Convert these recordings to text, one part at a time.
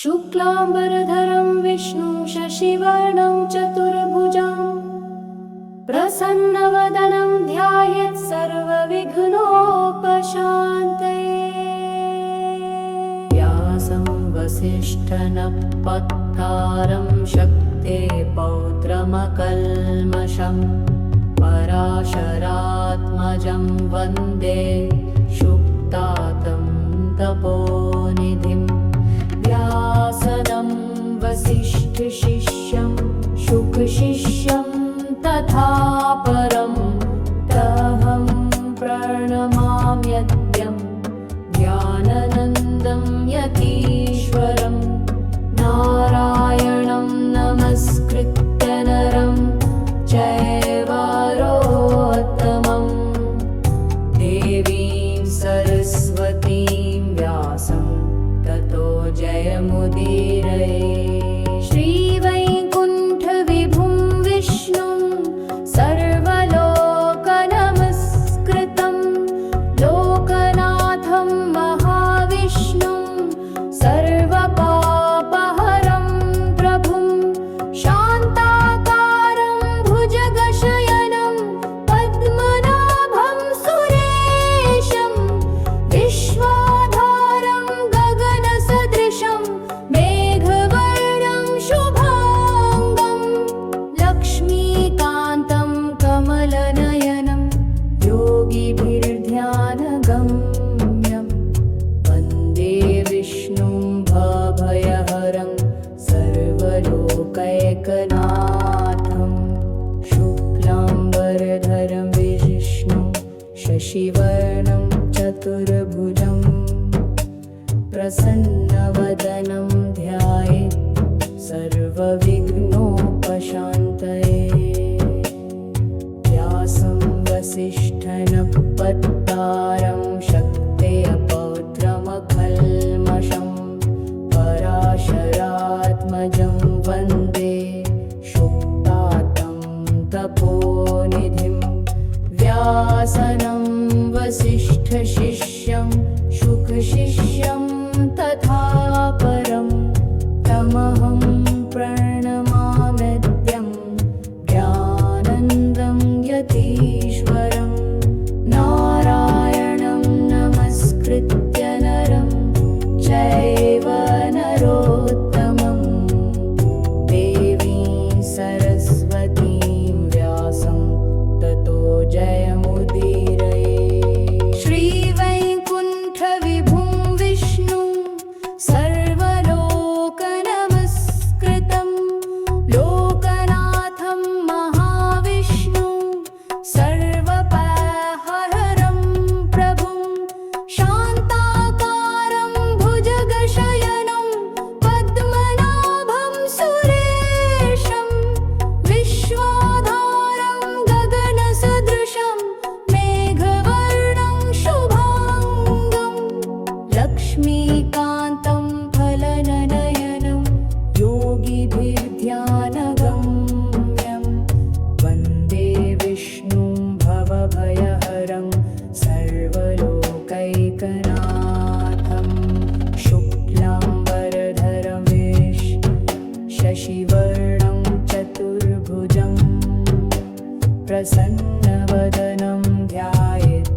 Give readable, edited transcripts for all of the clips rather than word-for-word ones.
शुक्लाम्बरधरं विष्णुं शशिवर्णं चतुर्भुजं प्रसन्नवदनं ध्यायेत् सर्वविघ्नोपशान्तये। व्यासं वसिष्ठनप्पत्तारं शक्ते पौत्रमकल्मषं पराशरात्मजं वन्दे शुक्तातं तपोनिधिं। व्यासनं वसिष्ठशिष्यं शुकशिष्यं तथा परं तहं प्रणमाम्यद्यं ज्ञानानन्दं यतीश्वरं। नारायणं नमस्कृत्य नरं चैव नरोत्तमं देवीं सरस्वतीं व्यासं ततो जयमुदीरये। श्रीवैकुण्ठविभुं विष्णुं सर्वलोकनमस्कृतं लोकनाथं महाविष्णुं सर्वपापहरं प्रभुं शान्ताकारं भुजगशयनं पद्मनाभं सुरेशं विश्वाधारं गगनसदृशं मेघवर्णं शुभाङ्गं लक्ष्मीकान्तं कमलनयनं योगिभिर्ध्यानगम्यं वन्दे विष्णुं भवभयहरं सर्वलोकैकनाथं। शुक्लाम्बरधरं विष्णुं शशिवर्णं चतुर्भुजं प्रसन्नवदनं ध्यायेत् सर्वविघ्नोपशान्तये। व्यासं वसिष्ठनप्पत्तारं शक्ते पौत्रमकल्मषं पराशरात्मजं वन्दे शुक्तातं तपोनिधिं। व्यासनं वसिष्ठशिष्यं शुकशिष्यं तथा परं तमहं प्रणमाम्यद्यं ज्ञानानन्दं यतीश्वरं। नारायणं नमस्कृत्य नरं चैव नरोत्तमं देवीं सरस्वतीं व्यासं ततो जयमुदीरये। श्रीवैकुण्ठविभुं विष्णुं सर्वलोकनमस्कृतं लोकनाथं महाविष्णुं सर्वपापहरं प्रभुं शान्ताकारं भुजगशयनं पद्मनाभं सुरेशं विश्वाधारं गगनसदृशं मेघवर्णं शुभाङ्गं लक्ष्मीकान्तं फलननयनं योगिभिर्ध्यानगम्यं वन्दे विष्णुं भवभयहरं सर्वलोकैकनाथं। शुक्लाम्बरधरं शशिवर्णं चतुर्भुजं प्रसन्नवदनं ध्यायेत्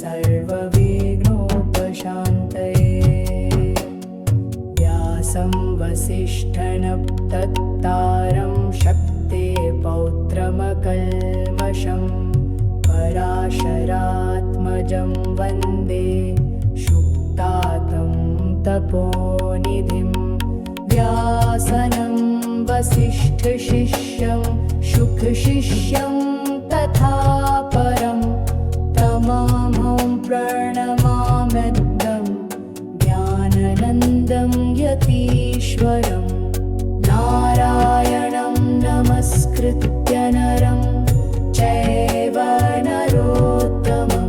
सर्वविघ्नोपशान्तये। व्यासं वसिष्ठनप्पत्तारं शक्ते पौत्रमकल्मषं पराशरात्मजं वन्दे शुक्तातं तपोनिधिं। व्यासनं वसिष्ठशिष्यं शुकशिष्यं तथा परं तमहं प्रणमाम्यद्यं ज्ञानानन्दं यतीश्वरं। नारायणं नमस्कृत्य नरं चैव नरोत्तमं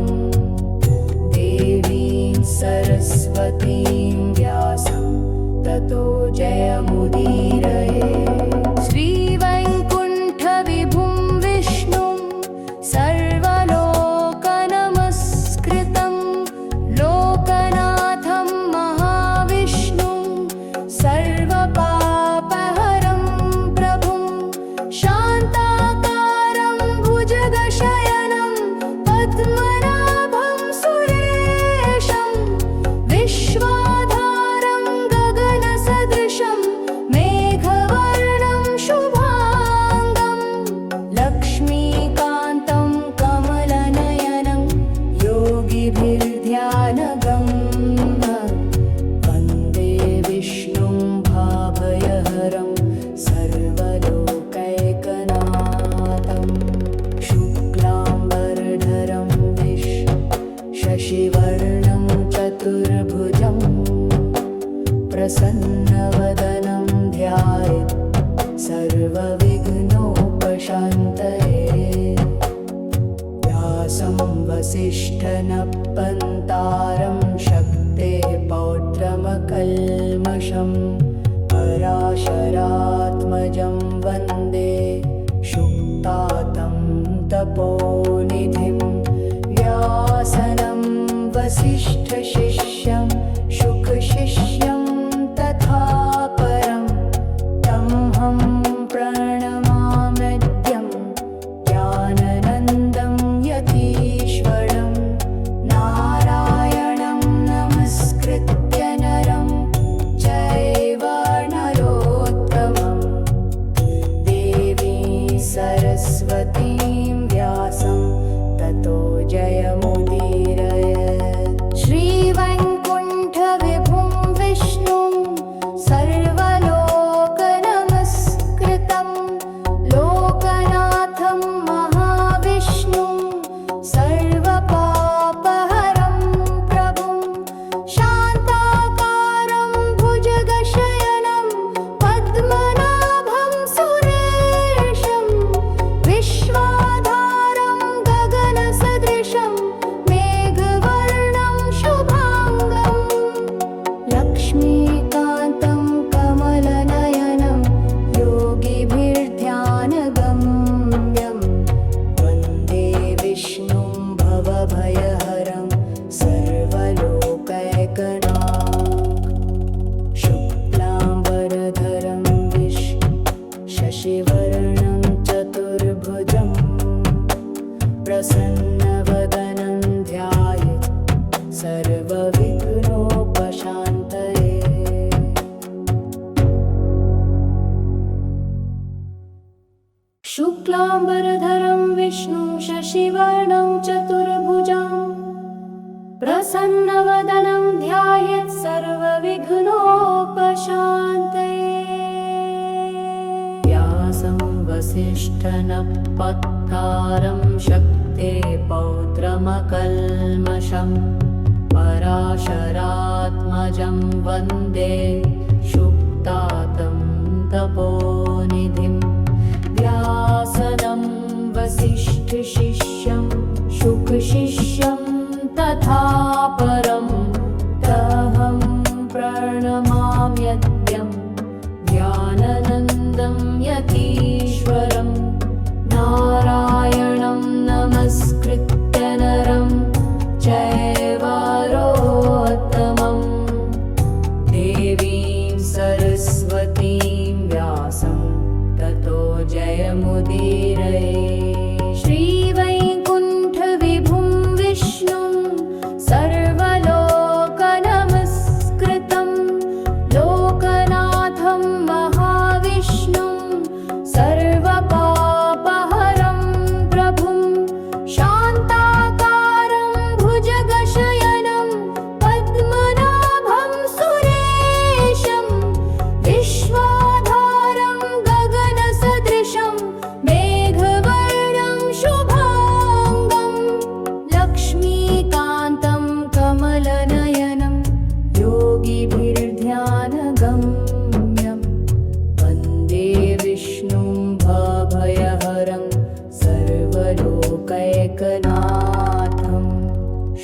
देवीं सरस्वतीं व्यासं ततो जयमुदीरये। श्रीवैकुण्ठविभुं विष्णुं सर्वलोकनमस्कृतं लोकनाथं महाविष्णुं सर्व प्रसन्नवदनं ध्यायेत् सर्वविघ्नोपशान्तये व्यासं वसिष्ठनप्पन्तारं शक्तेः पौत्रमकल्मषं पराशरात्मजं वन्दे शुक्तातं तपोनिधिं व्यासनं वसिष्ठशिष्यं शुकशिष्यं तथा परं तमहं प्रणमाम्यद्यं ज्ञानानन्दं यतीश्वरं नारायणं नमस्कृत्य नरं चैव नरोत्तमं देवीं सरस्वतीं व्यासं ततो जयमुदीरयेत्। श्रीवैकुण्ठविभुं विष्णुं सर्वलोकनमस्कृतं लोकनाथं महाविष्णुं सर्वपापहरं प्रभुं शान्ताकारं भुजगशयनं पद्मनाभं सुरेशं विश्वाधारं गगनसदृशं मेघवर्णं शुभाङ्गं लक्ष्मीकान्तं कमलनयनं योगिभिर्ध्यानगम्यं वन्दे विष्णुं भवभयहरं सर्वलोकैकनाथं शुक्लाम्बरधरं विष्णुं शशिवर्णं चतुर्भुजं प्रसन्नवदनं ध्यायेत् सर्वविघ्नोपशान्तये शुक्लाम्बरधरं विष्णुं शशिवर्णं चतुर्भुजं प्रसन्नवदनं ध्यायेत् सर्वविघ्नोपशान्तये व्यासं वसिष्ठनप्पत्तारं शक्तेः पौत्रमकल्मषं पराशरात्मजं वन्दे शुक्तातं तपोनिधिं व्यासनं वसिष्ठशिष्यं शुकशिष्यं तथा परं तमहं प्रणमाम्यद्यं ज्ञानानन्दं यतीश्वरं नारायणं नमस्कृत्य नरं चैव नरोत्तमं देवीं सरस्वतीं व्यासं ततो जयमुदीरयेत्। श्रीवैकुण्ठविभुं विष्णुं सर्वलोकनमस्कृतं लोकनाथं महाविष्णुं सर्वपापहरं प्रभुं शान्ताकारं भुजगशयनं पद्मनाभं सुरेशं विश्वाधारं गगनसदृशं मेघवर्णं शुभाङ्गं लक्ष्मीकान्तं कमलनयनं योगिभिर्ध्यानगम्यं वन्दे विष्णुं भवभयहरं सर्वलोकैकनाथं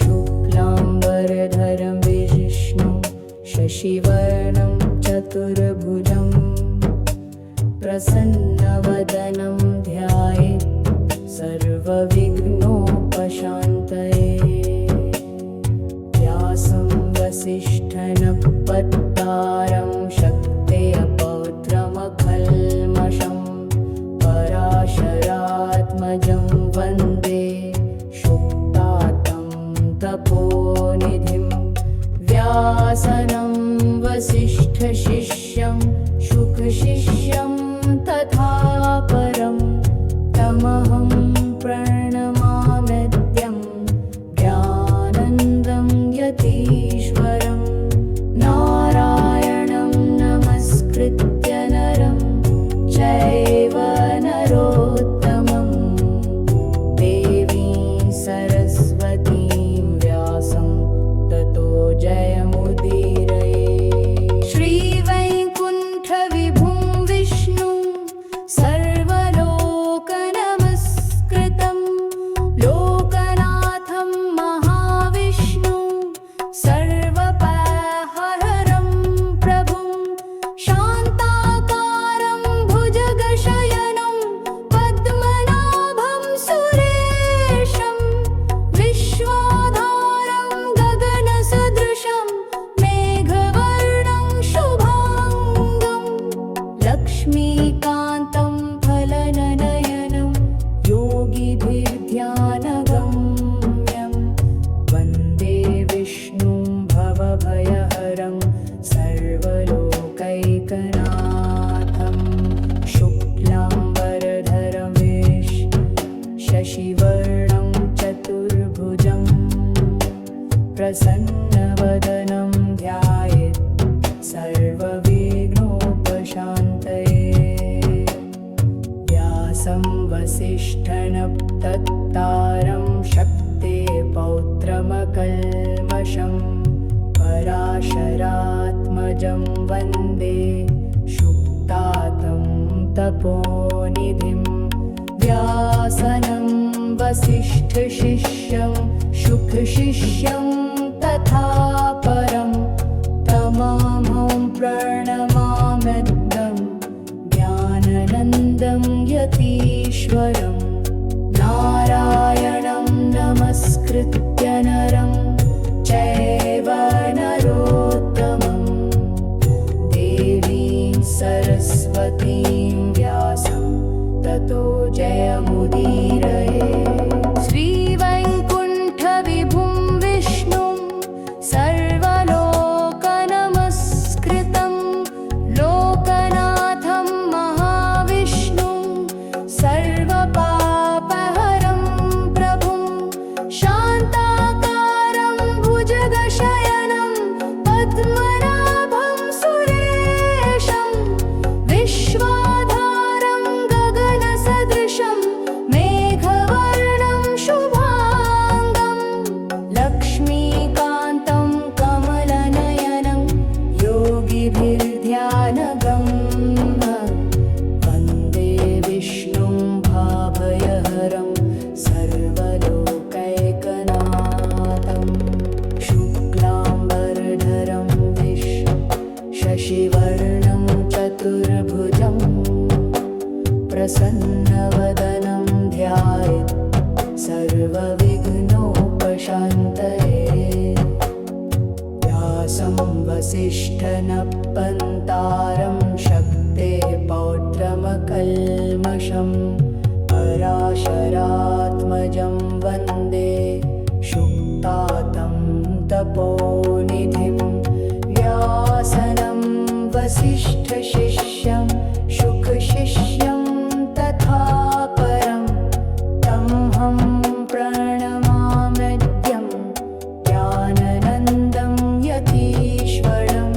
शुक्लाम्बरधरं विष्णुं शशिवर्णं चतुर्भुजं प्रसन्नवदनं ध्यायेत् सर्वविघ्नोपशान्तये व्यासं वसिष्ठनप्पत्तारं शक्तेः पौत्रमकल्मषं पराशरात्मजं वन्दे शुक्तातं तपोनिधिं व्यासनं वसिष्ठशिष्यं शुकशिष्यं तथा परं तमहं प्रणमाम्यद्यं ज्ञानानन्दं यतीश्वरं नारायणं नमस्कृत्य नरं चैव नरोत्तमं देवीं सरस्वतीं व्यासं ततो जयमुदीरयेत्। श्रीवैकुण्ठविभुं तपोनिधिं व्यासनं वसिष्ठशिष्यं शुकशिष्यं तथा परं तमहं प्रणमाम्यद्यं ज्ञानानन्दं यतीश्वरम् नारायणं नमस्कृत्य नरं चैव नरोत्तमं देवीं सरस्वतीं व्यासं ततो जयमुदीरये श्रीवैकुण्ठविभुं विष्णुं सर्वलोकनमस्कृतं लोकनाथं महाविष्णुं सर्वपापहरं प्रभुं शान्ताकारं भुजगशयनं पद्मनाभं सुरेशं विश्वाधारं गगनसदृशं मेघवर्णं शुभाङ्गं लक्ष्मीकान्तं कमलनयनं योगिभिर्ध्यानगम्यं वन्दे विष्णुं भाभयहरं सर्वलोकैकनाथं शुक्लाम्बरधरं शशिवर्णं चतुर्भुजं प्रसन्नवदनं ध्यायेत् सर्वविघ्नोपशान्तये व्यासं वसिष्ठनप्पन्तारं शक्ते पौत्रमकल्मषं पराशरात्मजं वन्दे शुक्तातं तपोनिधिं व्यासनं वसिष्ठशिष्यं शुकशिष्यं तथा परं तमहं प्रणमाम्यद्यं ज्ञानानन्दं यतीश्वरं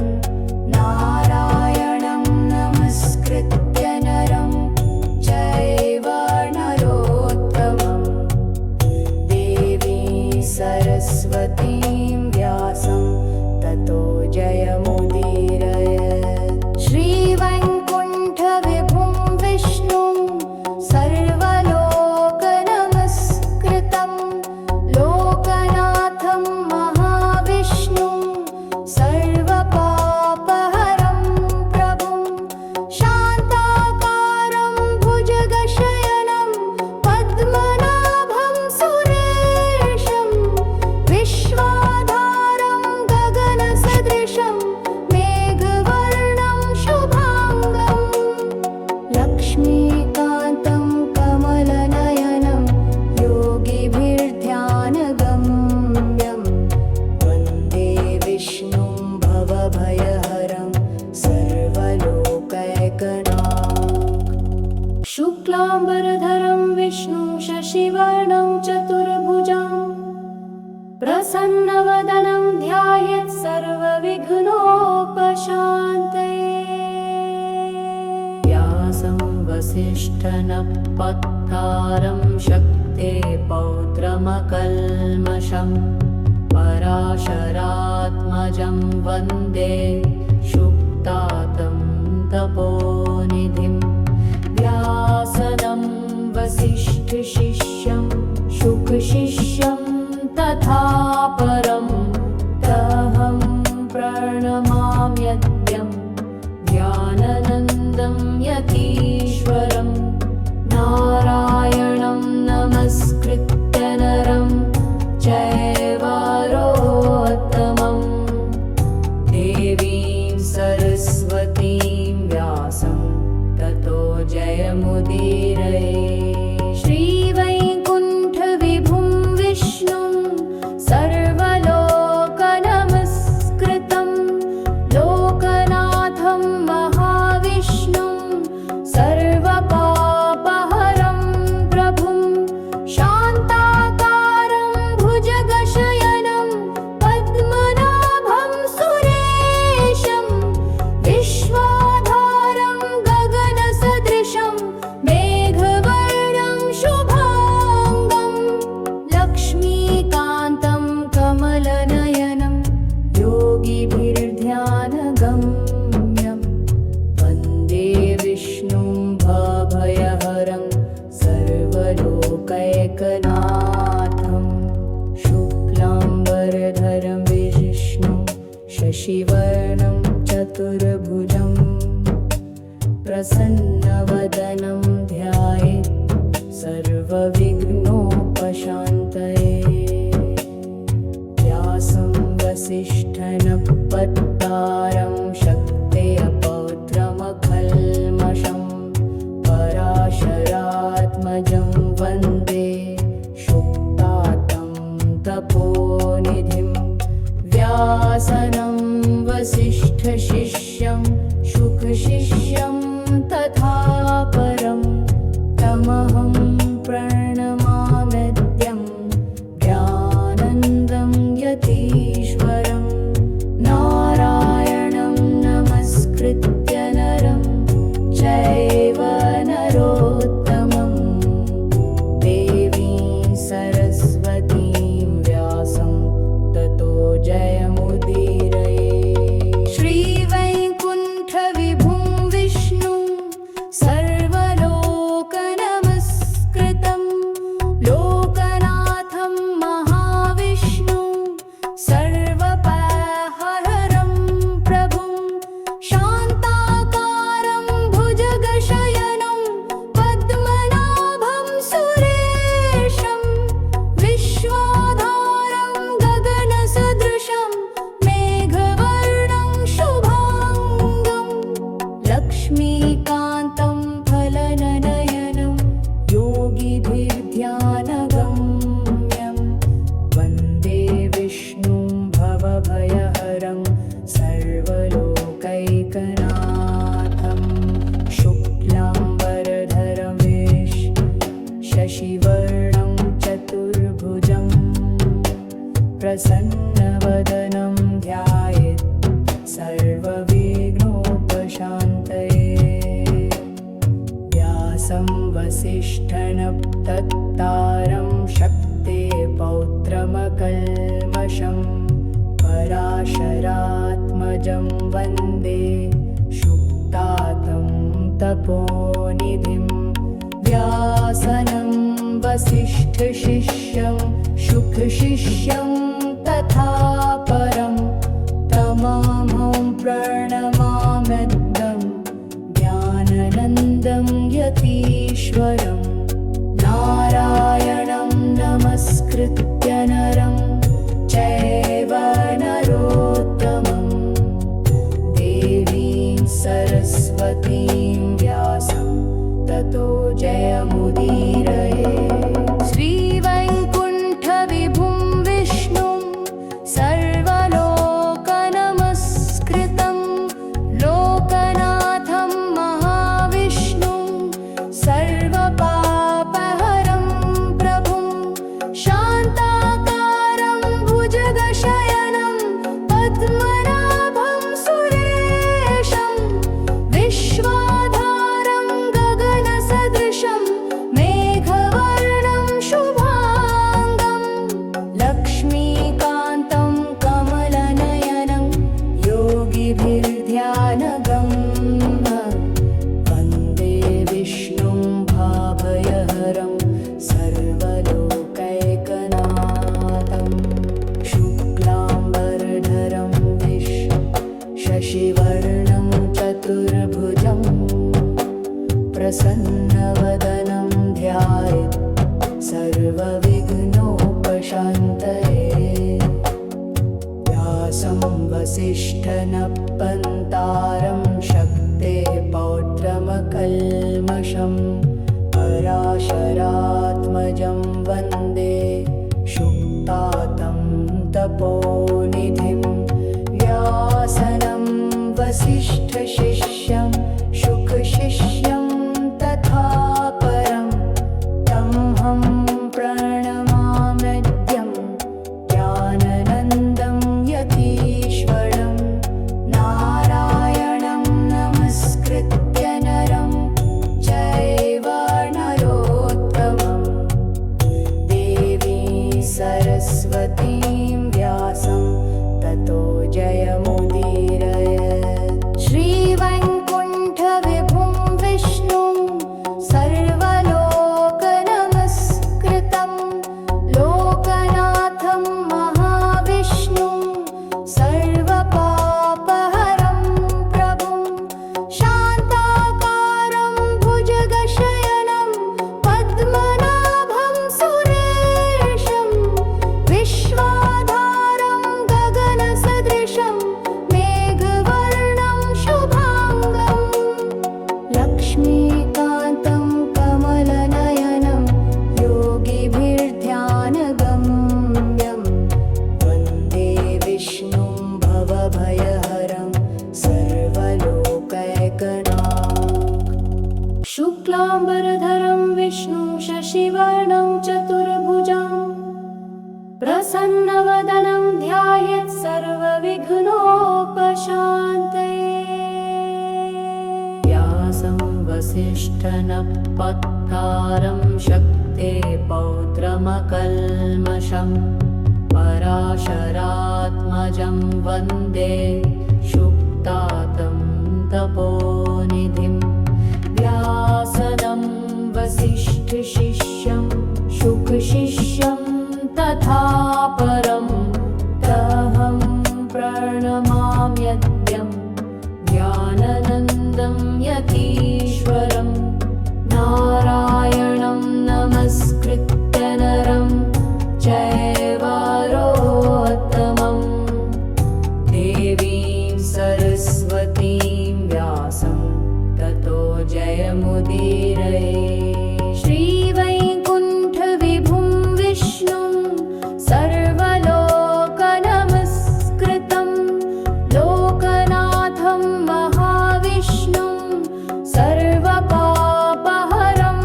नारायणं नमस्कृत्य नरं चैव नरोत्तमं देवीं सरस्वतीं व्यासं ततो जयमुदीरये श्रीवैकुण्ठविभुं विष्णुं सर्वलोकनमस्कृतं लोकनाथं महाविष्णुं सर्वपापहरं प्रभुं शान्ताकारं भुजगशयनं पद्मनाभं सुरेशं विश्वाधारं गगनसदृशं मेघवर्णं शुभाङ्गं लक्ष्मीकान्तं कमलनयनं योगिभिर्ध्यानगम्यं वन्दे विष्णुं भवभयहरं सर्वलोकैकनाथं शुक्लाम्बरधरं विष्णुं शशिवर्णं चतुर्भुजं प्रसन्नवदनं ध्यायेत् सर्वविघ्नोपशान्तये व्यासं वसिष्ठनप्पत्तारं शक्ते पौत्रमकल्मषं पराशरात्मजं वन्दे शुक्तातं तपोनिधिं व्यासनं वसिष्ठशिष्यं शुकशिष्यं तथा परं तमहं प्रणमाम्यद्यं ज्ञानानन्दं यतीश्वरं नारायणं नमस्कृत्य नरं चैव नरोत्तमं देवीं सरस्वतीं व्यासं ततो जयमुदीरये श्रीवैकुण्ठविभुं विष्णुं सर्वलोकनमस्कृतं लोकनाथं महाविष्णुं सर्वपापहरं प्रसन्नवदनं ध्यायेत् सर्वविघ्नोपशान्तये व्यासं वसिष्ठनप्पत्तारं शक्तेः पौत्रमकल्मषं पराशरात्मजं वन्दे शुक्तातं तपोनिधिं व्यासनं वसिष्ठशिष्यं शुकशिष्यं तथा परं तमहं प्रणमाम्यद्यं ज्ञानन्दं यतीश्वरं नारायणं नमस्कृत्य नरं चैव नरोत्तमं देवीं सरस्वतीं व्यासं ततो जयमुदीरये श्रीवैकुण्ठविभुं विष्णुं सर्वलोकनमस्कृतं लोकनाथं महाविष्णुं सर्वपापहरं प्रभुं शान्ताकारं भुजगशयनं पद्मनाभं सुरेशं विश्वाधारं गगनसदृशं मेघवर्णं शुभाङ्गं लक्ष्मीकान्तं फलननयनं योगिभिर्ध्यानगम्यं वन्दे विष्णुं भवभयहरं सर्वलोकैकनाथं शुक्लाम्बरधरं शशिवर्णं चतुर्भुजं प्रसन्नवदनं ध्यायेत् सर्वविघ्नोपशान्तये व्यासं वसिष्ठनप्तत्तारं शक्तेः पौत्रमकल्मषं पराशरात्मजं वन्दे शुक्तातं तपोनिधिं व्यासनं वसिष्ठशिष्यं शुकशिष्यं तथा परं तमहं प्रणमाम्यद्यं ज्ञाननन्दं यतीश्वरं नारायणं नमस्कृत्य नरं चैव नरोत्तमं देवीं सरस्वतीं व्यासं ततो जयमुदीरये श्रीवैकुण्ठविभुं विष्णुं सर्वलोकनमस्कृतं लोकनाथं महाविष्णुं सर्वपापहरं प्रभुं शान्ताकारं भुजगशयनं पद्मनाभं सुरेशं विश्वाधारं गगनसदृशं मेघवर्णं शुभाङ्गं लक्ष्मीकान्तं कमलनयनं योगिभिर्ध्यानगम्यं वन्दे विष्णुं भाभयहरं सर्वलोकैकनाथं शुक्लाम्बरधरं शशिवर्णं चतुर्भुजं प्रसन्नवदनं ध्यायेत् सर्वविघ्नोपशान्तये व्यासं वसिष्ठनप्पन्तारं शक्तेः पौत्रमकल्मषं पराशरात्मजं वन्दे शुक्तातं तपोनिधिं व्यासनं वसिष्ठशिष्यं शुकशिष्यं तथा परं तमहं प्रणमाम्यद्यं ज्ञाननन्दं यतीश्वरं नारायणं शुक्लाम्बरधरं विष्णुं शशिवर्णं चतुर्भुजं प्रसन्नवदनं ध्यायेत् सर्वविघ्नोपशान्तये। व्यासं वसिष्ठनप्पत्तारं शक्ते पौत्रमकल्मषं पराशरात्मजं वन्दे शुक्तातं तपोनिधिं। व्यासनं वसिष्ठशिष्यं शुकशिष्यं तथा परं तहं प्रणमाम्यद्यं ज्ञानानन्दं यतीश्वरं। नारायणं नमस्कृत्य नरं चैव नरोत्तमं देवीं सरस्वतीं व्यासं ततो जयमुदीरये। श्रीवैकुण्ठविभुं विष्णुं सर्वलोकनमस्कृतं लोकनाथं महाविष्णुं सर्वपापहरं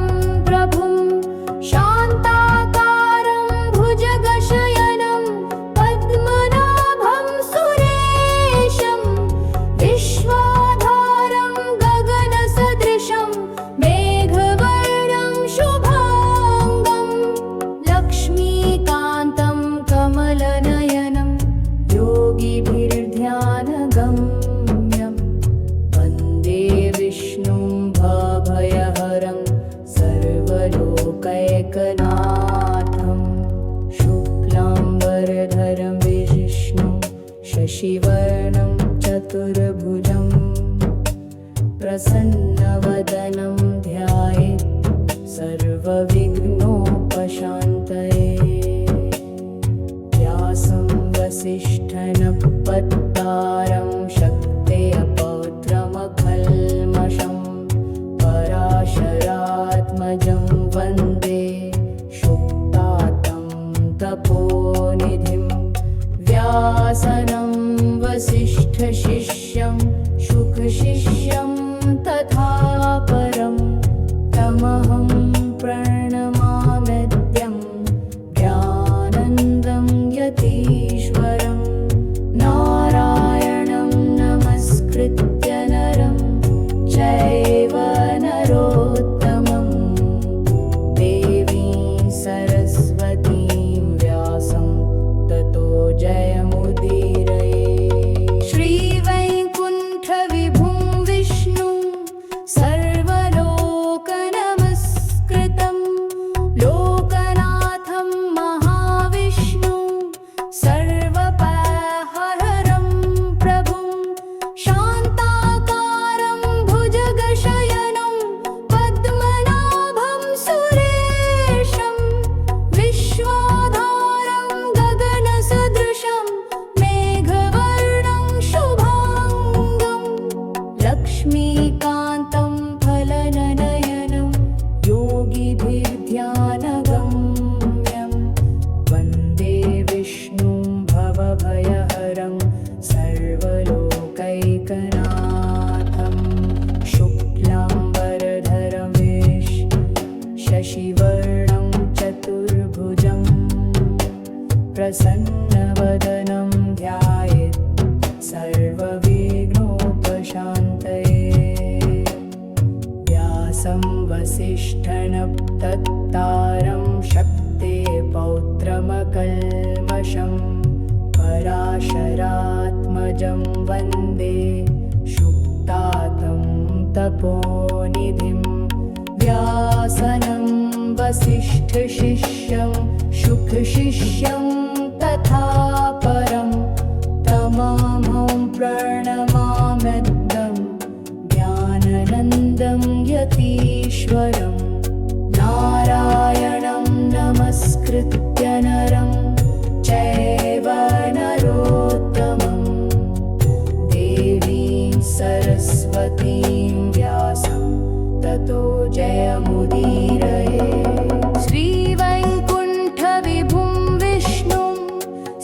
प्रभुं शान्ताकारं भुजगशयनं पद्मनाभं सुरेशं विश्वाधारं गगनसदृशं मेघवर्णं शुभाङ्गं लक्ष्मीकान्तं कमलनयनं योगिभिर्ध्यानगम्यं वन्दे विष्णुं भवभयहरं सर्वलोकैकनाथं। शुक्लाम्बरधरं विष्णुं शशिवर्णं चतुर्भुजं प्रसन्नवदनं ध्यायेत् सर्वविघ्नोपशान्तये। व्यासं वसिष्ठनप्पत्तारं शक्ते पौत्रमकल्मषं पराशरात्मजं वन्दे शुक्तातं तपोनिधिं। व्यासनं वसिष्ठशिष्यं शुकशिष्यं तथा परं तमहं प्रणमाम्यद्यं ज्ञानानन्दं यतीश्वरं। नारायणं नमस्कृत्य नरं चैव नरोत्तमं देवीं सरस्वतीं व्यासं ततो जयमुदीरये। श्रीवैकुण्ठविभुं विष्णुं सर्वलोकनमस्कृतं लोकनाथं महाविष्णुं सर्वपापहरं प्रभुं शान्ताकारं भुजगशयनं पद्मनाभं सुरेशं विश्वाधारं गगनसदृशं मेघवर्णं शुभाङ्गं लक्ष्मीकान्तं फलननयनं योगिभिर्ध्यानगम्यं वन्दे विष्णुं भवभयहरं सर्वलोकैकनाथं। शुक्लाम्बरधरं शशिवर्णं चतुर्भुजं प्रसन्नवदनं ध्यायेत् सर्वविघ्नोपशान्तये। व्यासं वसिष्ठनप्पत्तारं शक्ते पौत्रमकल्मषं पराशरात्मजं वन्दे शुक्तातं तपोनिधिं। व्यासनं वसिष्ठशिष्यं शुकशिष्यं तथा परं तमहं प्रणमाम्यद्यं ज्ञानानन्दं यतीश्वरं। नारायणं नमस्कृत्य नरं चैव नरोत्तमं देवीं सरस्वतीं व्यासं ततो जयमुदीरये। श्रीवैकुण्ठविभुं विष्णुं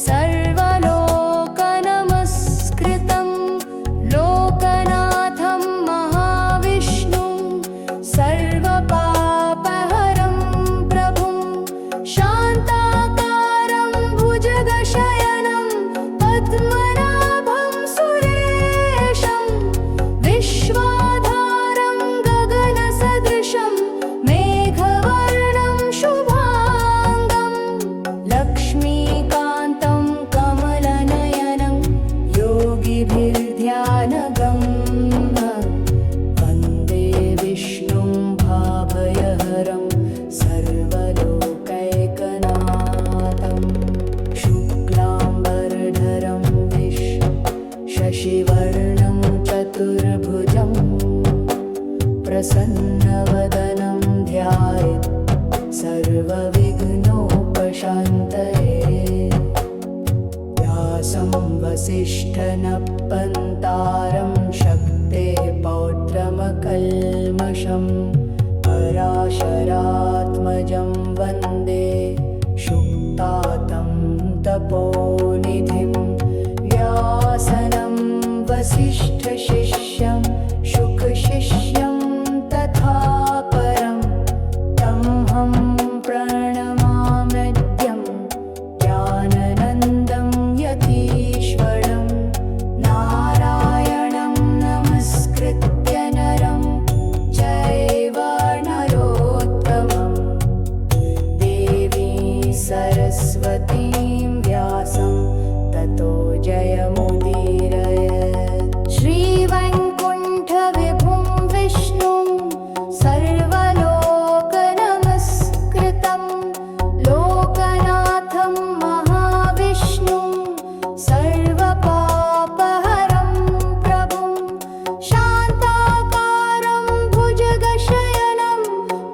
सर्वलोकनमस्कृतं लोकनाथं महाविष्णुं सर्व प्रसन्नवदनं ध्यायेत् सर्वविघ्नोपशान्तये व्यासं वसिष्ठनप्पन्तारं शक्ते पौत्रमकल्मषम् पराशरात्मजं वन्दे शुक्तातं तपोनिधिं व्यासनं वसिष्ठशिष्यं शुकशिष्यं तथा परं तमहं प्रणमाम्यद्यं ज्ञानानन्दं यतीश्वरं नारायणं नमस्कृत्य नरं चैव नरोत्तमं देवीं सरस्वतीं व्यासं ततो जयमुदीरयेत् श्रीवैकुण्ठविभुं विष्णुं सर्वलोकनमस्कृतं लोकनाथं महाविष्णुं सर्वपापहरं प्रभुं शान्ताकारं भुजगशयनं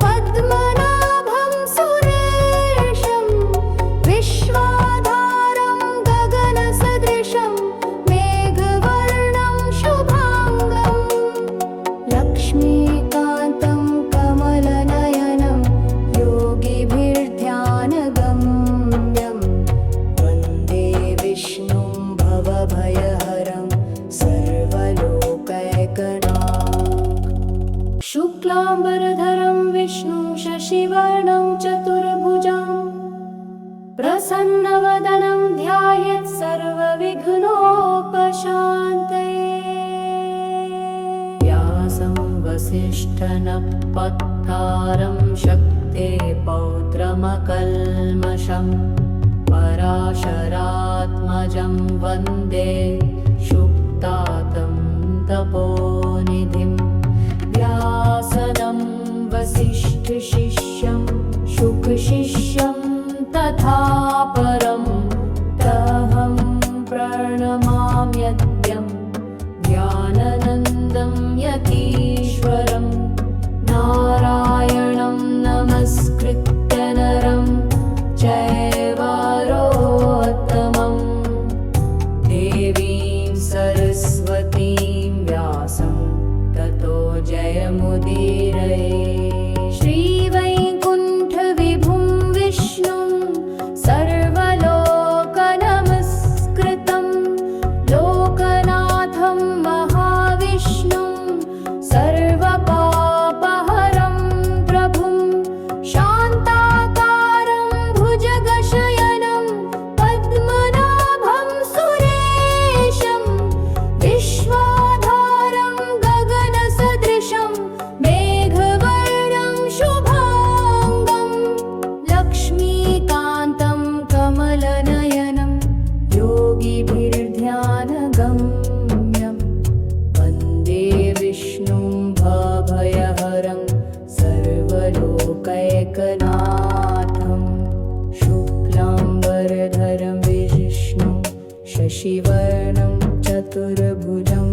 पद्मनाभं सुरेशं विश्वाधारं गगनसदृशं मेघवर्णं शुभाङ्गं लक्ष्मीकान्तं कमलनयनं योगिभिर्ध्यानगम्यं वन्दे विष्णुं भवभयहरं सर्वलोकैकनाथं शुक्लाम्बरधरं विष्णुं शशिवर्णं चतुर्भुजं प्रसन्नवदनं ध्यायेत् सर्वविघ्नोपशान्तये व्यासं वसिष्ठनप्पत्तारं शक्ते पौत्रमकल्मषं पराशरात्मजं वन्दे शुक्तातं तपोनिधिं व्यासनं वसिष्ठशिष्यं शुकशिष्यं तथा परं तमहं प्रणमाम्यद्यं ज्ञानानन्दं यतीश्वरं नारायणं नमस्कृत्य नरं चैव नरोत्तमं देवीं सरस्वतीं व्यासं ततो जयमुदीरयेत् श्रीवैकुण्ठविभुं विष्णुं सर्वलोकनमस्कृतं लोकनाथं महाविष्णुं सर्वपापहरं प्रभुं शान्ताकारं भुजगशयनं पद्मनाभं सुरेशं विश्वाधारं गगनसदृशं मेघवर्णं शुभाङ्गं लक्ष्मीकान्तं कमलनयनं योगिभिर्ध्यानगम्यं वन्दे विष्णुं भवभयहरं सर्वलोकैकनाथं शुक्लाम्बरधरं विष्णुं शशिवर्णं चतुर्भुजं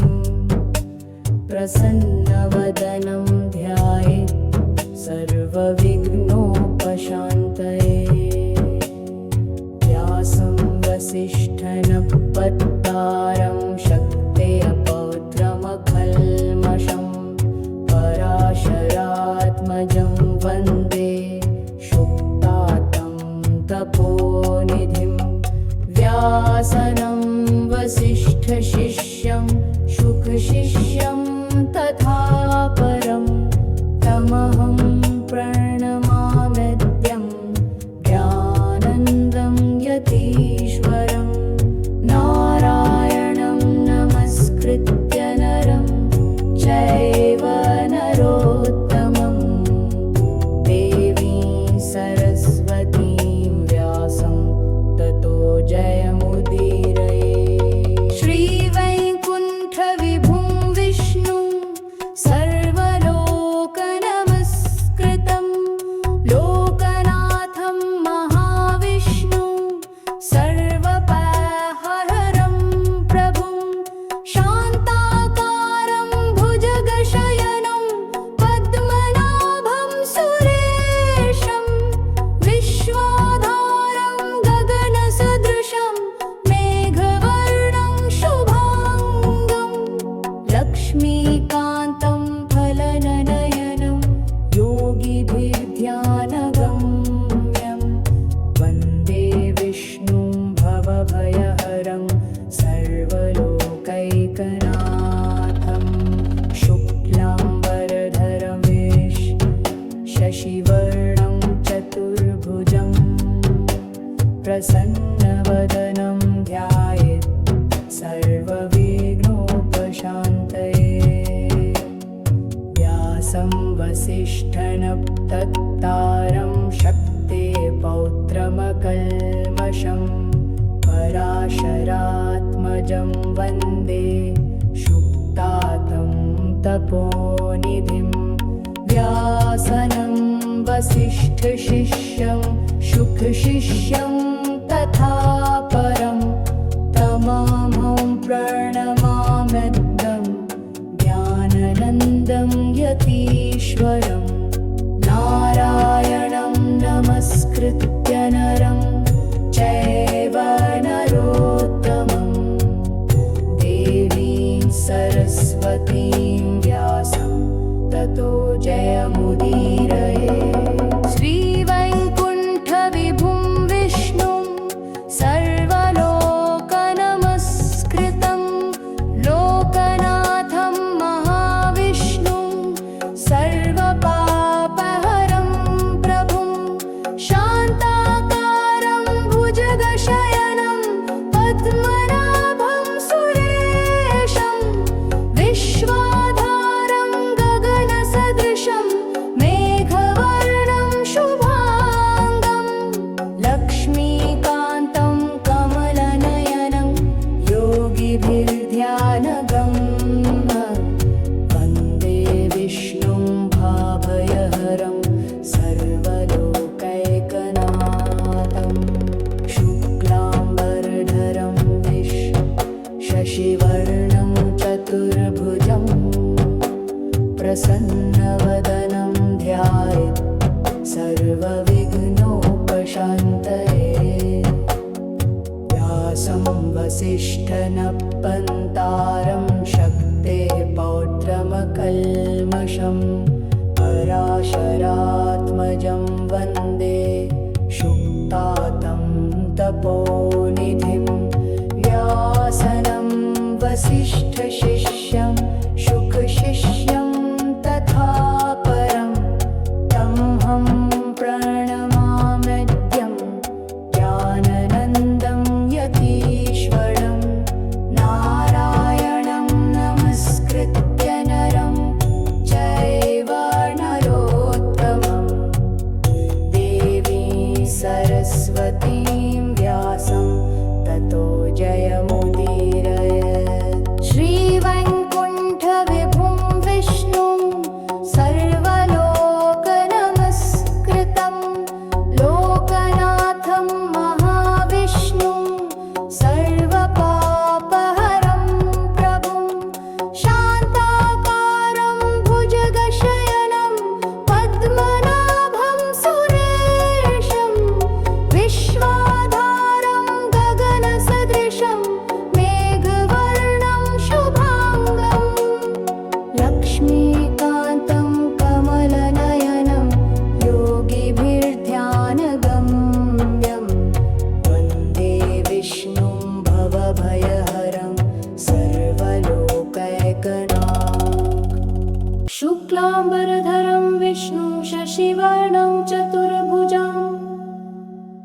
प्रसन्नवदनं ध्यायेत् सर्वविघ्नोपशान्तये व्यासं वसिष्ठनप्पत्तारं शक्ते पौत्रमकल्मषं पराशरात्मजं वन्दे शुक्तातं तपोनिधिं व्यासनं वसिष्ठशिष्यं शुकशिष्यं तथा परं तमहं प्रणमाम्यद्यं ज्ञानानन्दं यतीश्वरं नारायणं नमस्कृत्य नरं चैव नरोत्तमं देवीं सरस्वतीं व्यासं ततो जयमुदीरयेत् श्रीवैकुण्ठविभुं विष्णुं सर्वलोकनमस्कृतं प्रसन्नवदनं ध्यायेत् सर्वविघ्नोपशान्तये व्यासं वसिष्ठनप्ततारं शक्ते पौत्रमकल्मषं पराशरात्मजं वन्दे शुक्तातं तपोनिधिं व्यासनं वसिष्ठशिष्यं शुकशिष्यं तथा परं तमहं प्रणमाम्यद्यं ज्ञानानन्दं यतीश्वरं नारायणं नमस्कृत्य नरं चैव नरोत्तमं देवीं सरस्वतीं व्यासं ततो जयमुदीरये श्रीवैकुण्ठविभुं विष्णुं सर्वलोकनमस्कृतं लोकनाथं महाविष्णुं सर्वपापहरं प्रभुं शान्ताकारं भुजगशयनं पद्मनाभं सुरेशं विश्वाधारं गगनसदृशं मेघवर्णं शुभाङ्गं लक्ष्मीकान्तं कमलनयनं योगिभिर्ध्यानगम्यं वन्दे विष्णुं भाभयहरं सर्वलोकैकनाथं शुक्लाम्बरधरं शशिवर्णं चतुर्भुजं प्रसन्नवदनं ध्यायेत् सर्वविघ्नोपशान्तये व्यासं वसिष्ठनप्ततारं शक्ते पौत्रमकल्मषं पराशरात्मजं वन्दे शुक्तातं तपोनिधिं व्यासनं वसिष्ठशिष्यं शुकशिष्यं तथा परं तमहं प्रणमाम्यद्यं ज्ञानानन्दं यतीश्वरं नारायणं नमस्कृत्य नरं चैव नरोत्तमं देवीं सरस्वतीं व्यासं ततो जयमुदीरये श्रीवैकुण्ठविभुं विष्णुं सर्वलोकनमस्कृतं लोकनाथं महाविष्णुं सर्वपापहरं प्रभुं शान्ताकारं भुजगशयनं पद्मनाभं सुरेशं विश्वाधारं गगनसदृशं मेघवर्णं शुभाङ्गं लक्ष्मीकान्तं कमलनयनं योगिभिर्ध्यानगम्यं वन्दे विष्णुं भवभयहरं सर्वलोकैकनाथं शुक्लाम्बरधरं विष्णुं शशिवर्णं चतुर्भुजं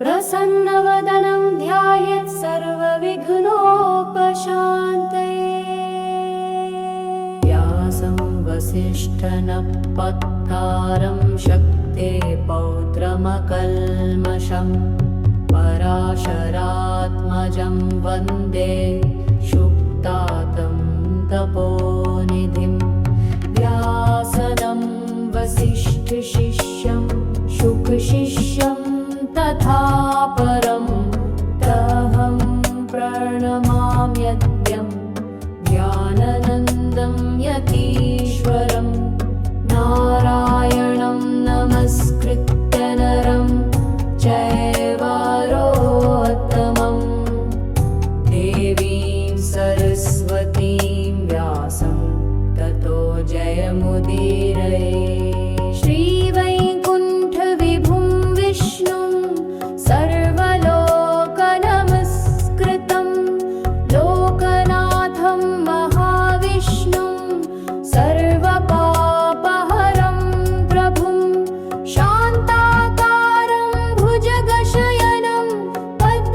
प्रसन्नवदनं ध्यायेत् सर्वविघ्नोपशान्तये व्यासं वसिष्ठनप्ततारं शक्ते पौत्रमकल्मषं पराशरात्मजं वन्दे शुक्तातं तपोनिधिं व्यासनं वसिष्ठशिष्यं शुकशिष्यं तथा परं तमहं प्रणमाम्यद्यं ज्ञानानन्दं यतीश्वरं नारायणं नमस्कृत्य नरं चैव नरोत्तमं देवीं सरस्वतीं व्यासं ततो जयमुदीरये श्रीवैकुण्ठविभुं विष्णुं सर्वलोकनमस्कृतं लोकनाथं महाविष्णुं सर्वपापहरं प्रभुं शान्ताकारं भुजगशयनं पद्मनाभं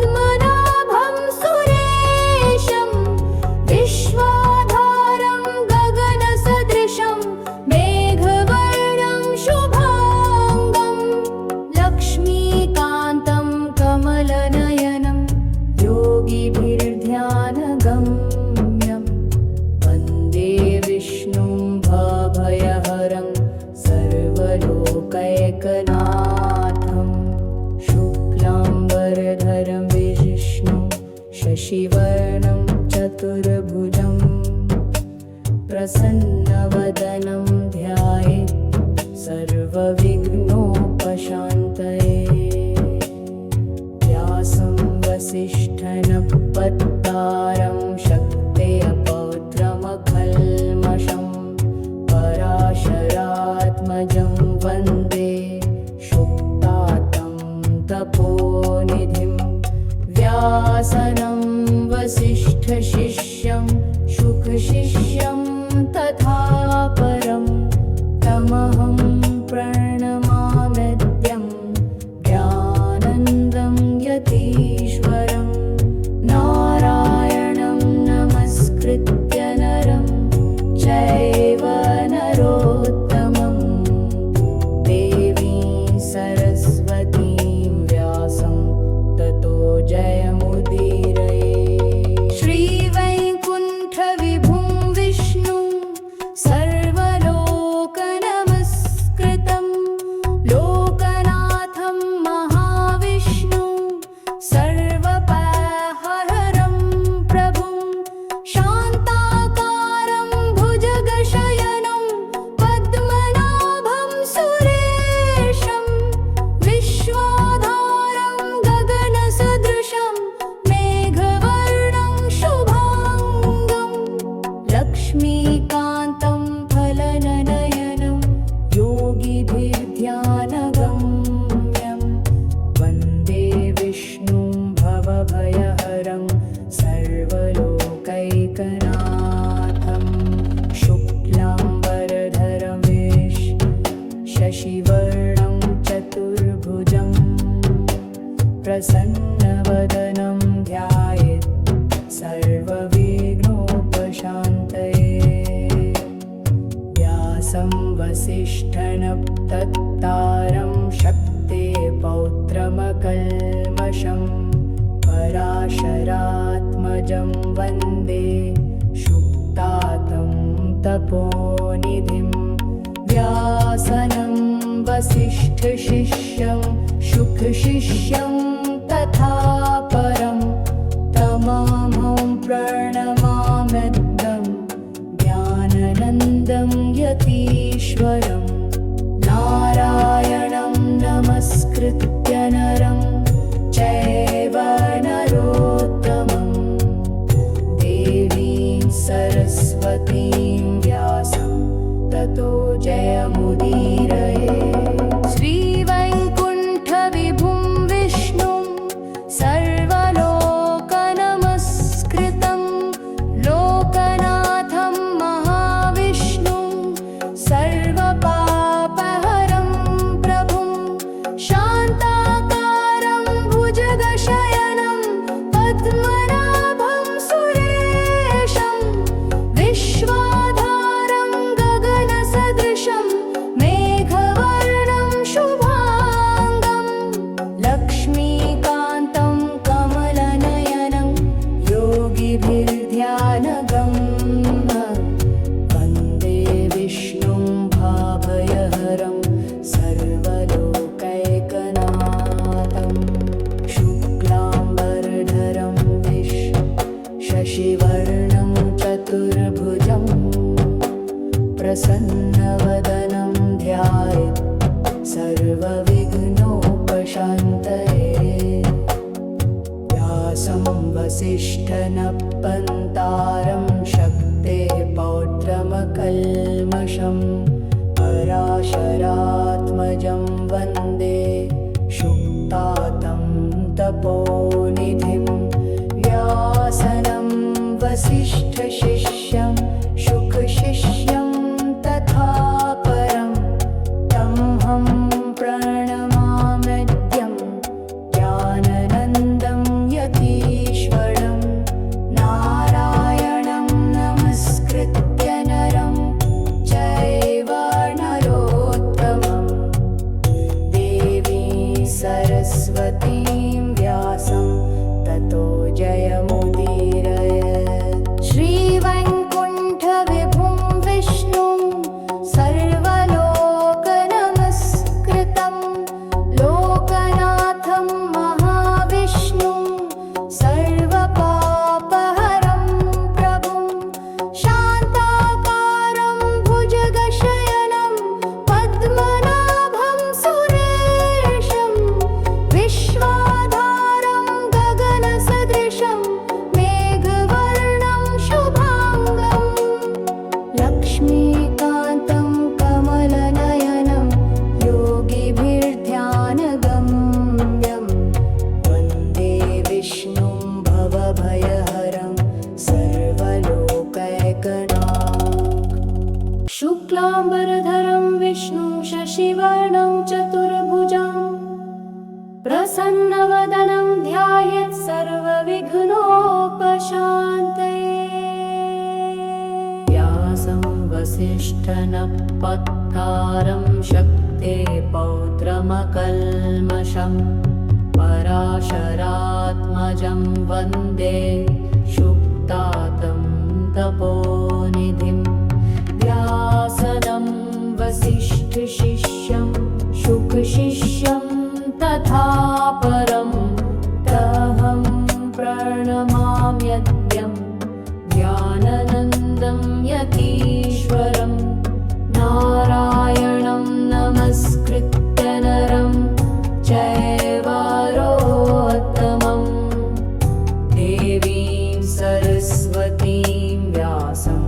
प्रसन्नवदनं ध्यायेत् सर्वविघ्नोपशान्तये व्यासं वसिष्ठनप्ततारं शक्ते पौत्रमकल्मषं पराशरात्मजं वन्दे शुक्तातं तपोनिधिं व्यासनं वसिष्ठशिष्यं शुकशिष्यं तथा परं तमहं प्रणमाम्यद्यं ज्ञानानन्दं यतीश्वरं नारायणं नमस्कृत्य नरं चैव नरोत्तमं देवीं सरस्वतीं व्यासं ततो जयमुदीरये श्रीवैकुण्ठविभुं विष्णुं सर्वलोकनमस्कृतं लोकनाथं महाविष्णुं सर्वपापहरं प्रभुं शान्ताकारं भुजगशयनं पद्मनाभं सुरेशं विश्वाधारं गगनसदृशं मेघवर्णं शुभाङ्गं लक्ष्मीकान्तं कमलनयनं योगिभिर्ध्यानगम्यं वन्दे विष्णुं भाभयहरं सर्वलोकैकनाथं शुक्लाम्बरधरं शशिवर्णं चतुर्भुजं प्रसन्नवदनं ध्यायेत् सर्वविघ्नोपशान्तये व्यासं वसिष्ठनप्ततारं शक्ते पौत्रमकल्मषं पराशरात्मजं वन्दे शुक्तातं तपोनिधिं व्यासनं वसिष्ठशिष्यं शुकशिष्यं तथा परं तमहं प्रणमाम्यद्यं ज्ञानानन्दं यतीश्वरं नारायणं नमस्कृत्य नरं चैव नरोत्तमं देवीं सरस्वतीं व्यासं ततो जयमुदीरये श्रीवैकुण्ठविभुं विष्णुं सर्वलोकनमस्कृतं लोकनाथं महाविष्णुं सर्वपापहरं प्रभुं शान्ताकारं भुजगशयनं पद्मनाभं सुरेशं विश्वाधारं गगनसदृशं मेघवर्णं शुभाङ्गं लक्ष्मीकान्तं कमलनयनं योगिभिर्ध्यानगम्यं वन्दे विष्णुं भवभयहरं सर्वलोकैकनाथं शुक्लाम्बरधरं विष्णुं शशिवर्णं चतुर्भुजं प्रसन्नवदनं ध्यायेत् सर्वविघ्नोपशान्तये व्यासं वसिष्ठनप्ततारं शक्ते पौत्रमकल्मषं पराशरात्मजं वन्दे शुक्तातं तपोनिधिं व्यासनं वसिष्ठशिष्यं शुकशिष्यं तथा परं तमहं प्रणमाम्यद्यं ज्ञानानन्दं यतीश्वरं नारायणं नमस्कृत्य नरं चैव नरोत्तमं देवीं सरस्वतीं व्यासं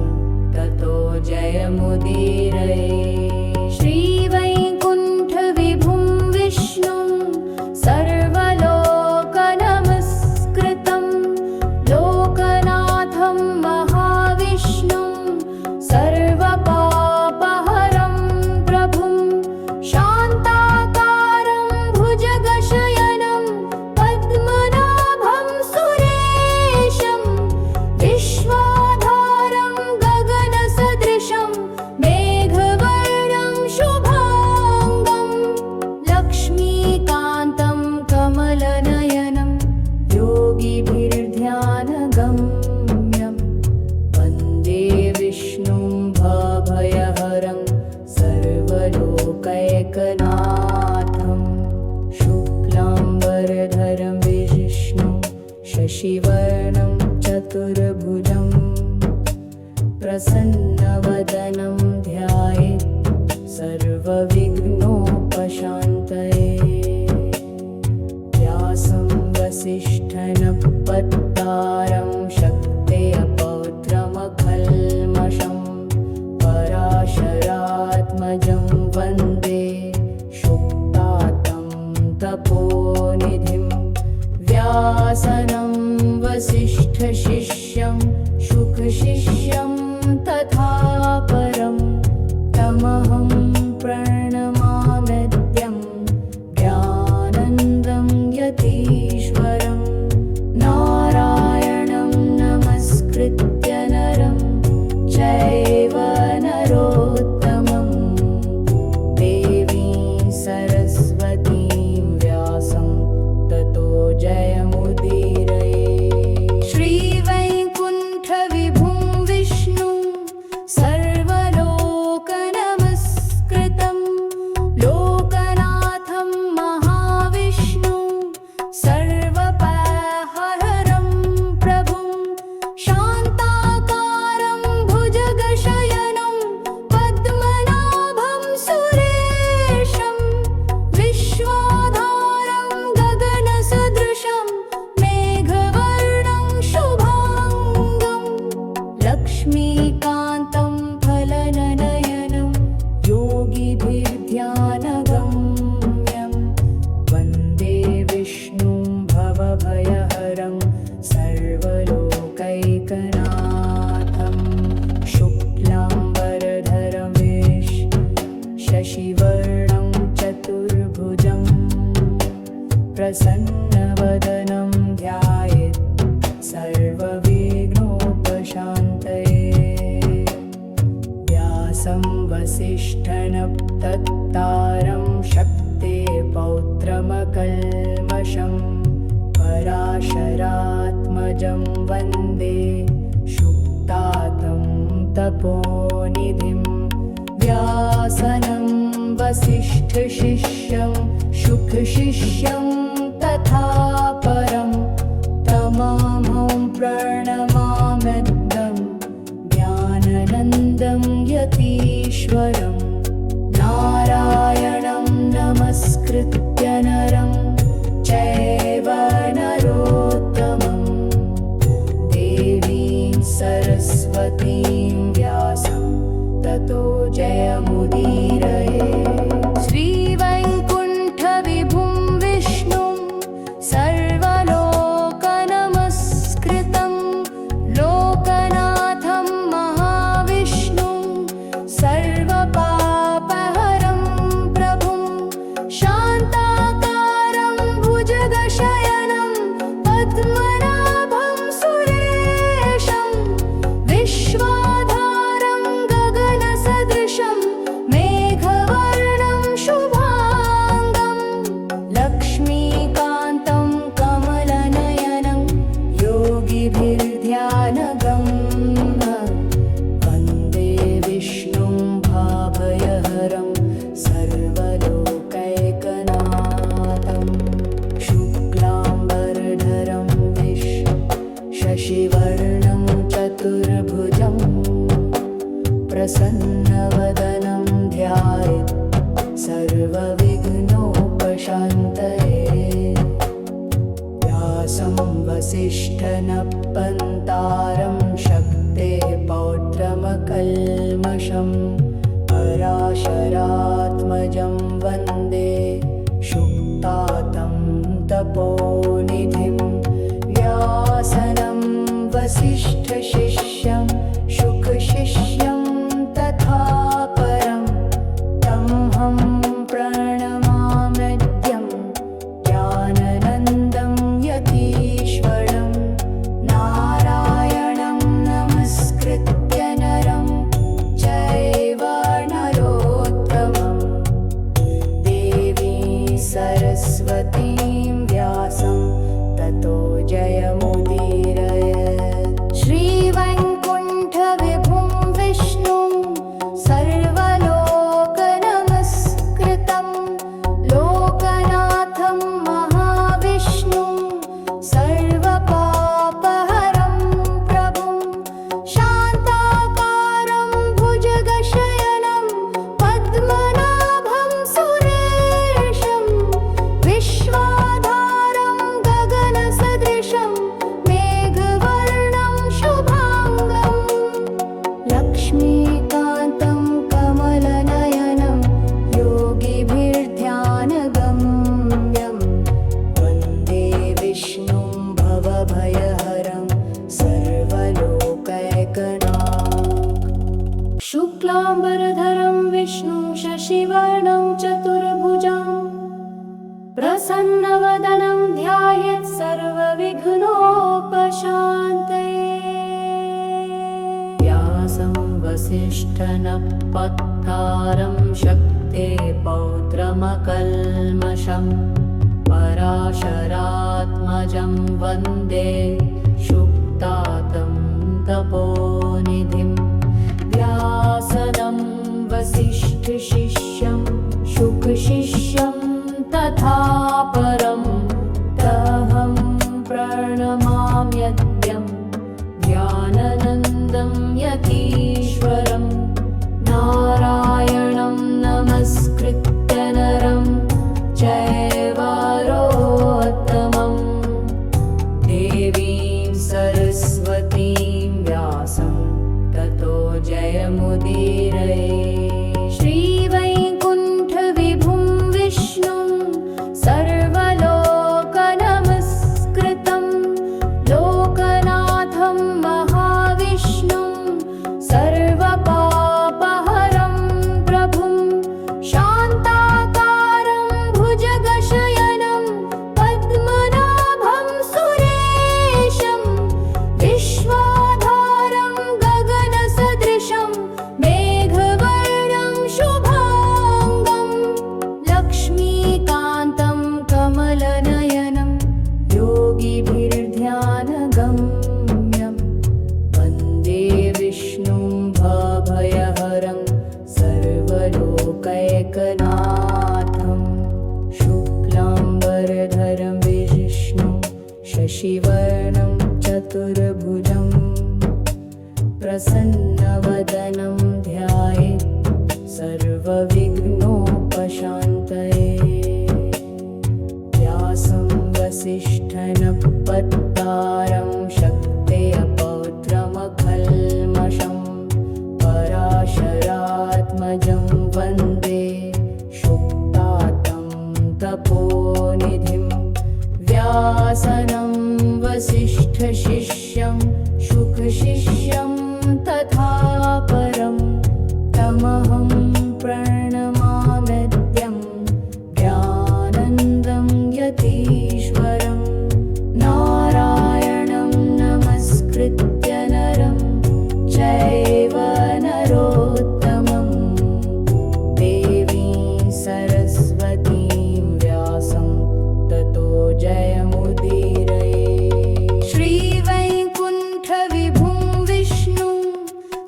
ततो जयमुदीरये श्रीवैकुण्ठविभुं विष्णुं सर्वलोकैकनाथं शुक्लाम्बरधरं विष्णुं शशिवर्णं चतुर्भुजं प्रसन्नवदनं ध्यायेत् सर्वविघ्नोपशान्तये व्यासं वसिष्ठनप्पत्तारं शक्तेः पौत्रमकल्मषं पराशरात्मजं वन्दे शुक्तातं तपोनिधिं व्यासनं वसिष्ठशिष्यं शुकशिष्यं तथा परं तमहं प्रणमाम्यद्यं ज्ञानन्दं यतीश्वरं नारायणं नमस्कृत्य नरं चैव नरोत्तमं देवीं सरस्वतीं व्यासं ततो जयमुदीरये श्रीवैकुण्ठविभुं विष्णुं सर्वलोकनमस्कृतं लोकनाथं महाविष्णुं सर्वपापहरं प्रभुं शान्ताकारं भुजगशयनं पद्मनाभं सुरेशं विश्वाधारं गगनसदृशं मेघवर्णं शुभाङ्गं लक्ष्मीकान्तं फलननयनं योगिभिर्ध्यानगम्यं वन्दे विष्णुं भवभयहरं सर्वलोकैकनाथं शुक्लाम्बरधरं शशिवर्णं चतुर्भुजं प्रसन्नवदनं ध्यायेत् सर्वविघ्नोपशान्तये व्यासं वसिष्ठनप्तत्तारं शक्तेः पौत्रमकल्मषं पराशरात्मजं वन्दे शुक्तातं तपोनिधिं व्यासनं वसिष्ठशिष्यं शुकशिष्यं तथा परं तमहं प्रणमाम्यद्यं ज्ञाननन्दं यतीश्वरं नारायणं नमस्कृत्य नरं चैव नरोत्तमं देवीं सरस्वतीं व्यासं ततो जयमुदीरये श्रीवैकुण्ठविभुं विष्णुं सर्वलोकनमस्कृतं लोकनाथं महाविष्णुं सर्वपापहरं प्रभुं शान्ताकारं भुजगशयनं पद्मनाभं सुरेशं विश्वाधारं गगनसदृशं मेघवर्णं शुभाङ्गं लक्ष्मीकान्तं कमलनयनं योगिभिर्ध्यानगम्यं वन्दे विष्णुं भवभयहरं सर्वलोकैकनाथं शुक्लाम्बरधरं शशिवर्णं चतुर्भुजं प्रसन्नवदनं ध्यायेत् सर्वविघ्नोपशान्तये व्यासं वसिष्ठनप्पन्तारं शक्तेः पौत्रमकल्मषं पराशरात्मजं वन्दे शुक्तातं तपोनिधिं व्यासनं वसिष्ठशिष्यं शुकशिष्यं तथा परं तमहं प्रणमाम्यद्यं ज्ञाननन्दं यतीश्वरं नारायणं नमस्कृत्य नरं चैव नरोत्तमं देवीं सरस्वतीं व्यासं ततो जयमुदीरये श्रीवैकुण्ठविभुं शशिवर्णं चतुर्भुजं प्रसन्नवदनं ध्यायेत् सर्वविघ्नोपशान्तये। व्यासं वसिष्ठनपत्कारं शक्ते पौत्रमकल्मषं पराशरात्मजं वन्दे शुक्तातं तपोनिधिं। व्यासनं वसिष्ठशिष्यं शुकशिष्यं तथा परं तहं प्रणमाम्यद्यं ज्ञानानन्दं यतीश्वरं। नारायणं नमस्कृत्य नरं चैव नरोत्तमं देवीं सरस्वतीं व्यासं ततो जयमुदीरये। श्रीवैकुण्ठविभुं विष्णुं सर्वलोकनमस्कृतं लोकनाथं महाविष्णुं सर्वपापहरं प्रभुं शान्ताकारं भुजगशयनं पद्मनाभं सुरेशं विश्वाधारं गगनसदृशं मेघवर्णं शुभाङ्गं लक्ष्मीकान्तं कमलनयनं योगिभिर्ध्यानगम्यं वन्दे विष्णुं भवभयहरं सर्वलोकैकनाथं। शुक्लाम्बरधरं विष्णुं शशिवर्णं चतुर्भुजं प्रसन्नवदनं ध्यायेत् सर्वविघ्नोपशान्तये। व्यासं वसिष्ठनपत्कारं शक्ते पौत्रमकल्मषं पराशरात्मजं वन्दे शुक्तातं तपोनिधिं। व्यासनं वसिष्ठशिष्यं शुकशिष्यं तथा परं तमहं प्रणमाम्यद्यं ज्ञानानन्दं यतीश्वरं। नारायणं नमस्कृत्य नरं चैव नरोत्तमं देवीं सरस्वतीं व्यासं ततो जयमुदीरये। श्रीवैकुण्ठविभुं विष्णुं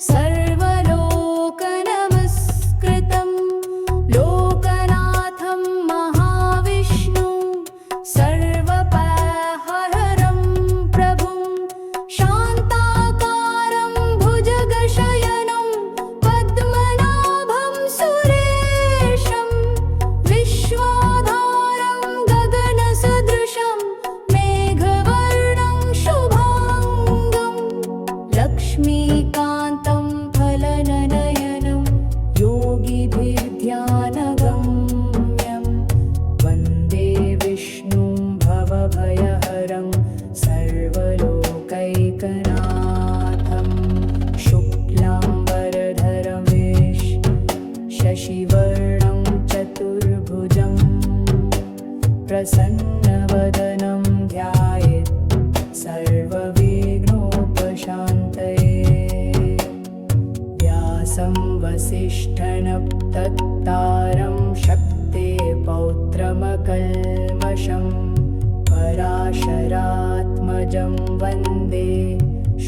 सर्वलोकनमस्कृतं लोकनाथं महाविष्णुं सर्वपापहरं प्रभुं शान्ताकारं भुजगशयनं पद्मनाभं सुरेशं विश्वाधारं गगनसदृशं मेघवर्णं शुभाङ्गं लक्ष्मीकान्तं फलननयनं योगिभिर्ध्यानगम्यं वन्दे विष्णुं भवभयहरं सर्वलोकैकनाथं। शुक्लाम्बरधरं शशिवर्णं चतुर्भुजं प्रसन्नवदनं ध्यायेत् सर्वविघ्नोपशान्तये। व्यासं वसिष्ठनपत्कारं शक्ते पौत्रमकल्मषं पराशरात्मजं वन्दे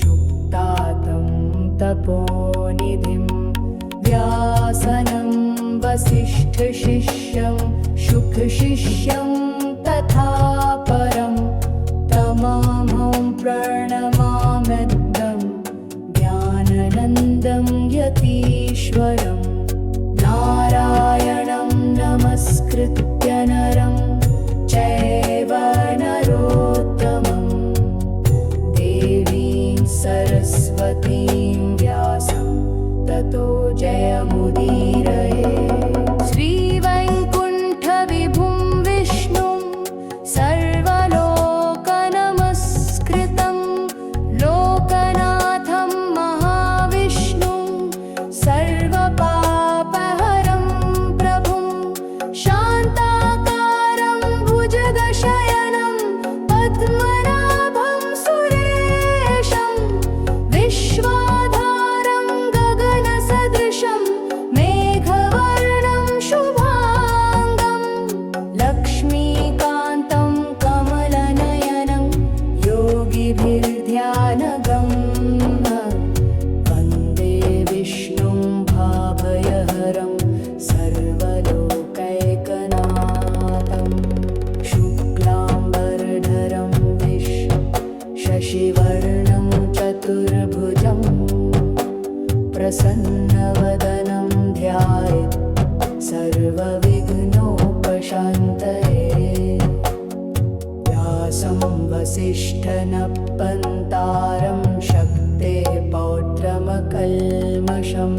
शुक्तातं तपोनिधिं। व्यासनं वसिष्ठशिष्यं शुकशिष्यं तथा परं तमहं प्रणमाम्यद्यं ज्ञानानन्दं यतीश्वरं। नारायणं नमस्कृत्य नरं चैव नरोत्तमं देवीं सरस्वतीं व्यासं ततो जयमुदीरये। श्रीवैकुण्ठविभुं विष्णुं सर्वविघ्नोपशान्तये व्यासं वसिष्ठनप्पन्तारं शक्ते पौत्रमकल्मषम्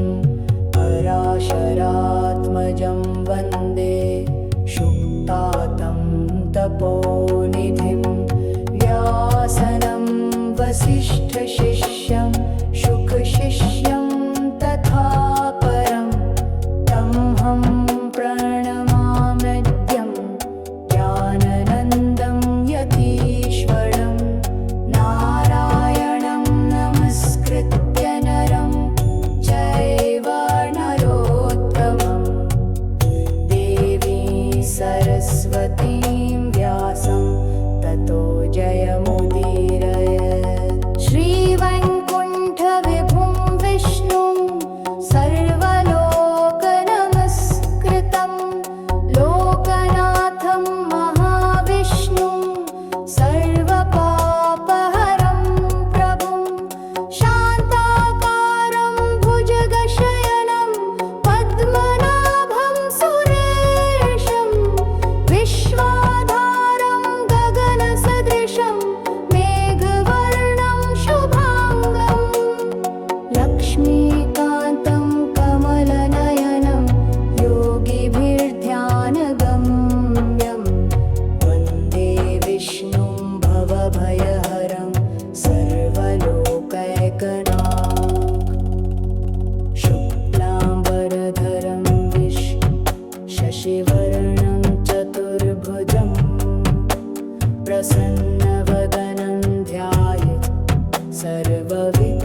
पराशरात्मजं वन्दे शुक्तातं तपोनिधिं व्यासनं वसिष्ठशिष्यं शुकशिष्यं तथा परं तमहं प्रणमाम्यद्यं ज्ञाननन्दं यतीश्वरं नारायणं नमस्कृत्य नरं चैव नरोत्तमं देवीं सरस्वतीं व्यासं ततो जयमुदीरयेत्। श्रीवैकुण्ठविभुं विष्णुं सर्वलोकनमस्कृतं लोकनाथं महाविष्णुं सर्वपापहरं प्रभुं शान्ताकारं भुजगशयनं पद्मनाभं सुरेशं विश्वाधारं गगनसदृशं मेघवर्णं शुभाङ्गं लक्ष्मीकान्तं कमलनयनं योगिभिर्ध्यानगम्यं वन्दे विष्णुं भवभयहरं सर्वलोकैकनाथं शुक्लाम्बरधरं विष्णुं शशिवर्णं चतुर्भुजं प्रसन्नवदनं ध्यायेत् सर्वविघ्नोपशान्तये